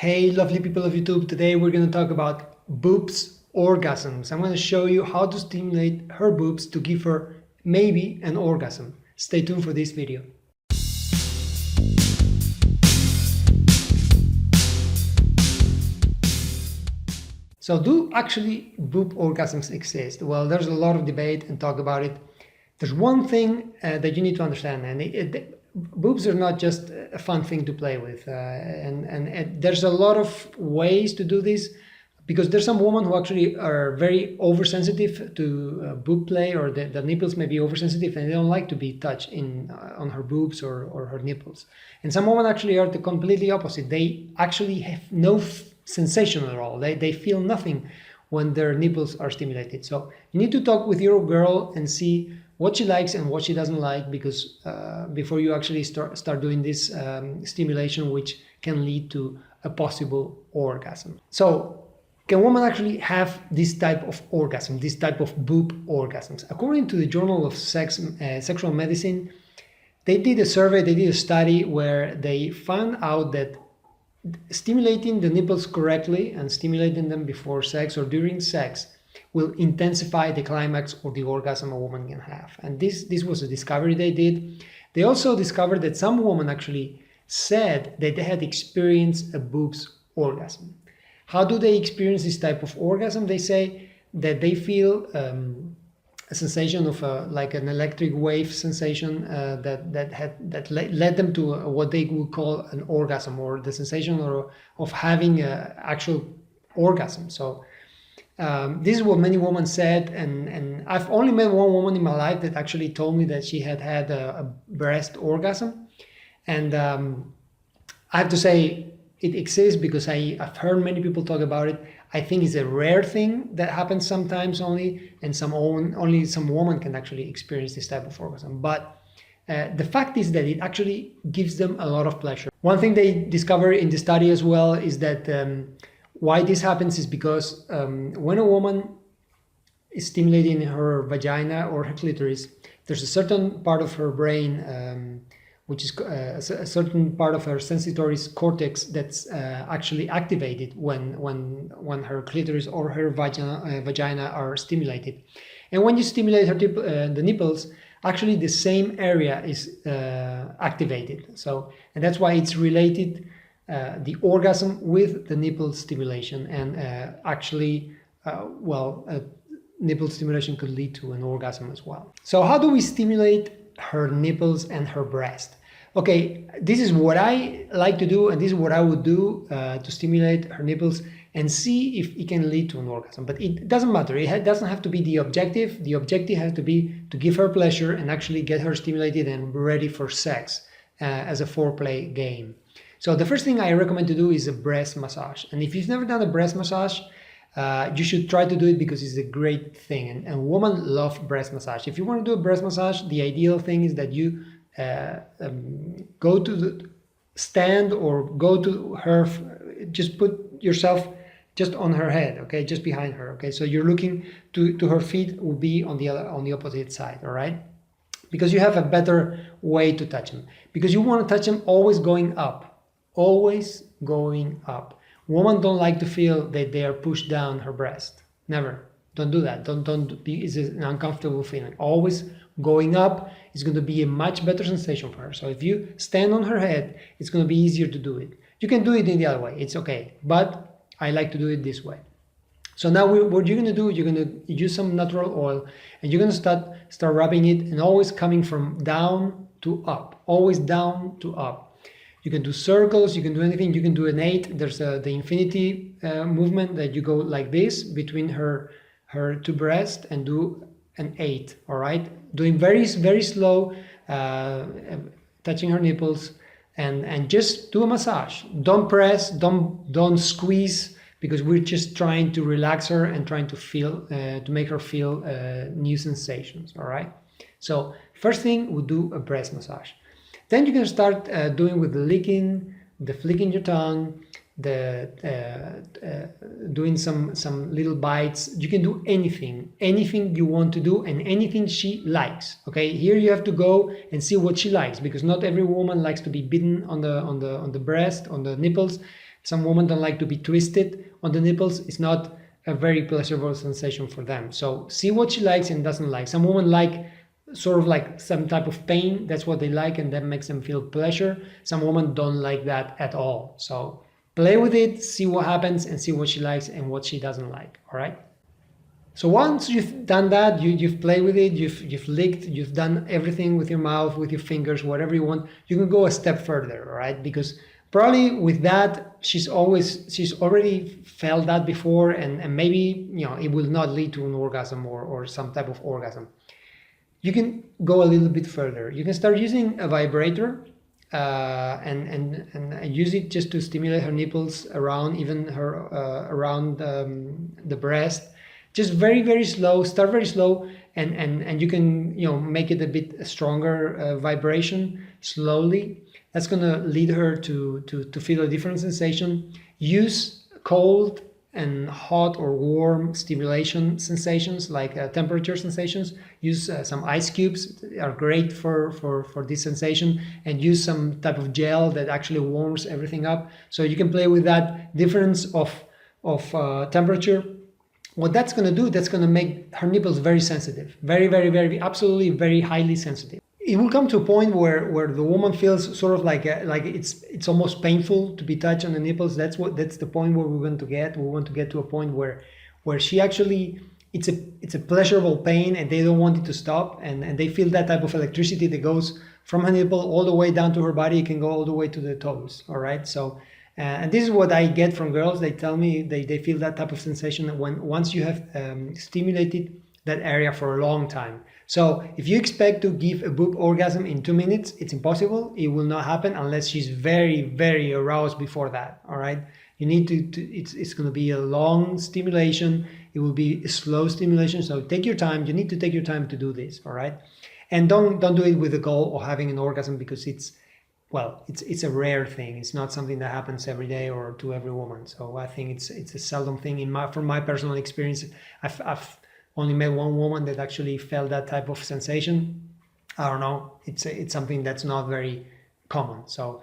Hey lovely people of YouTube, today we're going to talk about boobs orgasms. I'm going to show you how to stimulate her boobs to give her maybe an orgasm. Stay tuned for this video. So do actually boob orgasms exist? Well, there's a lot of debate and talk about it. There's one thing that you need to understand, and boobs are not just a fun thing to play with, and there's a lot of ways to do this, because there's some women who actually are very oversensitive to boob play, or the nipples may be oversensitive and they don't like to be touched on her boobs or her nipples. And some women actually are the completely opposite. They actually have no sensation at all. They feel nothing when their nipples are stimulated. So you need to talk with your girl and see what she likes and what she doesn't like, because before you actually start doing this stimulation, which can lead to a possible orgasm. So can women actually have this type of orgasm, this type of boob orgasms? According to the Journal of Sexual Medicine, they did a survey, they did a study where they found out that stimulating the nipples correctly and stimulating them before sex or during sex will intensify the climax or the orgasm a woman can have. And this was a discovery they did. They also discovered that some women actually said that they had experienced a boobs orgasm. How do they experience this type of orgasm? They say that they feel a sensation of like an electric wave sensation that led them to what they would call an orgasm, or the sensation of having an actual orgasm. So this is what many women said, and I've only met one woman in my life that actually told me that she had a breast orgasm. And I have to say it exists, because I've heard many people talk about it. I think it's a rare thing that happens sometimes only, and only some women can actually experience this type of orgasm. But the fact is that it actually gives them a lot of pleasure. One thing they discovered in the study as well is that why this happens is because when a woman is stimulating her vagina or her clitoris, there's a certain part of her brain, which is a certain part of her sensitory cortex that's actually activated when her clitoris or her vagina are stimulated. And when you stimulate the nipples, actually the same area is activated. So, and that's why it's related, the orgasm with the nipple stimulation, and nipple stimulation could lead to an orgasm as well. So how do we stimulate her nipples and her breast? Okay, this is what I like to do, and this is what I would do to stimulate her nipples and see if it can lead to an orgasm. But it doesn't matter. It doesn't have to be the objective. The objective has to be to give her pleasure and actually get her stimulated and ready for sex as a foreplay game. So the first thing I recommend to do is a breast massage. And if you've never done a breast massage, you should try to do it, because it's a great thing. And women love breast massage. If you want to do a breast massage, the ideal thing is that you go to the stand or go to her, just put yourself just on her head, okay, just behind her, okay, so you're looking to her feet will be on the opposite side, all right, because you have a better way to touch them, because you want to touch them always going up, always going up. Women don't like to feel that they are pushed down her breast. Never. Don't do that. Don't be, it's an uncomfortable feeling. Always going up is going to be a much better sensation for her. So if you stand on her head, it's going to be easier to do it. You can do it in the other way. It's okay. But I like to do it this way. So now what you're going to do, you're going to use some natural oil, and you're going to start rubbing it, and always coming from down to up. Always down to up. You can do circles, you can do anything, you can do an 8. There's the infinity movement that you go like this between her two breasts and do an 8, all right? Doing very, very slow, touching her nipples, and just do a massage. Don't press, don't squeeze, because we're just trying to relax her and trying to feel, to make her feel new sensations, all right? So first thing, we'll do a breast massage. Then you can start doing with the licking, the flicking your tongue, doing some little bites. You can do anything you want to do, and anything she likes. Okay, here you have to go and see what she likes, because not every woman likes to be bitten on the breast, on the nipples. Some women don't like to be twisted on the nipples. It's not a very pleasurable sensation for them. So see what she likes and doesn't like. Some women like sort of like some type of pain. That's what they like, and that makes them feel pleasure. Some women don't like that at all. So play with it, see what happens, and see what she likes and what she doesn't like. All right. So once you've done that, you've played with it, you've licked, you've done everything with your mouth, with your fingers, whatever you want, you can go a step further, all right? Because probably with that, she's already felt that before, and maybe, you know, it will not lead to an orgasm or some type of orgasm. You can go a little bit further. You can start using a vibrator and use it just to stimulate her nipples around, even her around the breast. Just very, very slow, start very slow, and you can, you know, make it a bit stronger vibration slowly. That's gonna lead her to feel a different sensation. Use cold and hot or warm stimulation sensations, like temperature sensations. Use some ice cubes, they are great for this sensation, and use some type of gel that actually warms everything up. So you can play with that difference of temperature. What that's going to do, that's going to make her nipples very sensitive, very, very, very, absolutely very highly sensitive. It will come to a point where the woman feels sort of like it's almost painful to be touched on the nipples. That's the point where we want to get. We want to get to a point where she actually, it's a pleasurable pain, and they don't want it to stop, and they feel that type of electricity that goes from her nipple all the way down to her body. It can go all the way to the toes. All right, so. And this is what I get from girls. They tell me they feel that type of sensation once you have stimulated that area for a long time. So if you expect to give a boob orgasm in 2 minutes, it's impossible. It will not happen unless she's very, very aroused before that. All right. You need it's going to be a long stimulation. It will be a slow stimulation. So take your time. You need to take your time to do this. All right. And don't do it with the goal of having an orgasm, because it's a rare thing. It's not something that happens every day or to every woman. So I think it's a seldom thing. From my personal experience, I've only met one woman that actually felt that type of sensation. I don't know. It's something that's not very common. So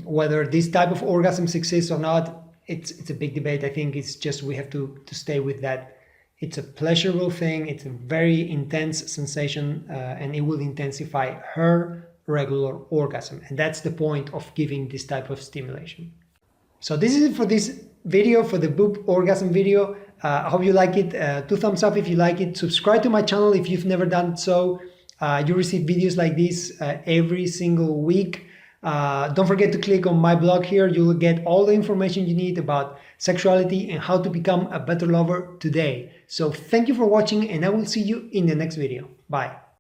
whether this type of orgasms exist or not, it's a big debate. I think it's just we have to stay with that. It's a pleasurable thing. It's a very intense sensation, and it will intensify her regular orgasm, and that's the point of giving this type of stimulation. So this is it for this video, for the boob orgasm video. I hope you like it. 2 thumbs up if you like it. Subscribe to my channel if you've never done so. You receive videos like this every single week. Don't forget to click on my blog here. You will get all the information you need about sexuality and how to become a better lover today. So thank you for watching, and I will see you in the next video. Bye.